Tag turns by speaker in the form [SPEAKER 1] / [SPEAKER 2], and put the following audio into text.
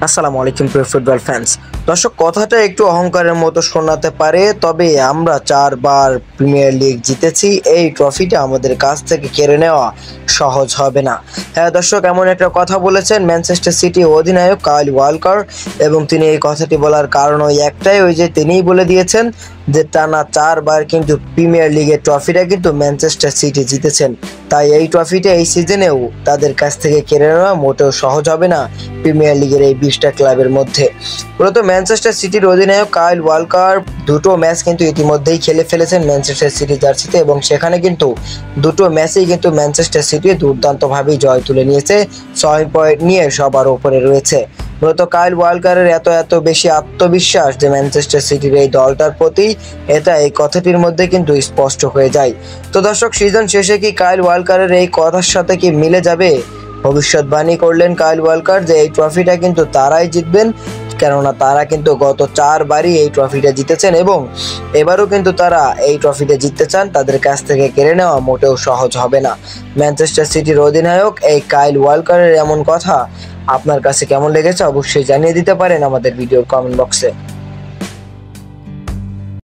[SPEAKER 1] আসসালামু আলাইকুম প্রিয় ফুটবল ফ্যান্স। দর্শক, কথাটা একটু অহংকারের মতো শোনাতে পারে, তবে আমরা 4 বার প্রিমিয়ার লিগ জিতেছি। এই ট্রফিটা আমাদের কাছ থেকে কেড়ে নেওয়া সহজ হবে না। হ্যাঁ দর্শক, এমন একটা কথা বলেছেন ম্যানচেস্টার সিটি অধিনায়ক কাইল ওয়ালকার, এবং তিনি এই কথাটি বলার কারণ ওই একটাই, ওই যে তিনিই বলে দিয়েছেন যে টানা 4 বার কিন্তু প্রিমিয়ার লিগের ট্রফিটা কিন্তু ম্যানচেস্টার সিটি জিতেছেন। তাই এই ট্রফিটা এই সিজনেও তাদের কাছ থেকে কেড়ে নেওয়া মোটেও সহজ হবে না প্রিমিয়ার লিগের এই 20টা ক্লাবের মধ্যে। মূলত ম্যানচেস্টার সিটির অধিনায়ক কাইল ওয়ালকার দুটো ম্যাচ কিন্তু ইতিমধ্যেই খেলে ফেলেছেন ম্যানচেস্টার সিটি জার্সিতে, এবং সেখানে কিন্তু দুটো ম্যাচেই কিন্তু ম্যানচেস্টার সিটি দুর্দান্তভাবেই জয় তুলে নিয়েছে, 6 পয়েন্ট নিয়ে সবার উপরে রয়েছে। মূলত কাইল ওয়ালকারের এত বেশি আত্মবিশ্বাস যে ম্যানচেস্টার সিটির এই দলটার প্রতি, এটা এই কথাটির মধ্যে কিন্তু স্পষ্ট হয়ে যায়। তো দর্শক, সিজন শেষে কি কাইল ওয়ালকারের এই কথার সাথে কি মিলে যাবে? ভবিষ্যৎবাণী করলেন কাইল ওয়ালকার যে এই ট্রফিটা কিন্তু তারাই জিতবেন, কেননা তারা কিন্তু গত 4 বারই এই ট্রফিটা জিতেছেন, এবং এবারও কিন্তু তারা এই ট্রফিটা জিততে চান। তাদের কাছ থেকে কেড়ে নেওয়া মোটেও সহজ হবে না। ম্যানচেস্টার সিটির অধিনায়ক এই কাইল ওয়ালকারের এমন কথা আপনার কাছে কেমন লেগেছে অবশ্যই জানিয়ে দিতে পারেন আমাদের ভিডিওর কমেন্ট বক্সে।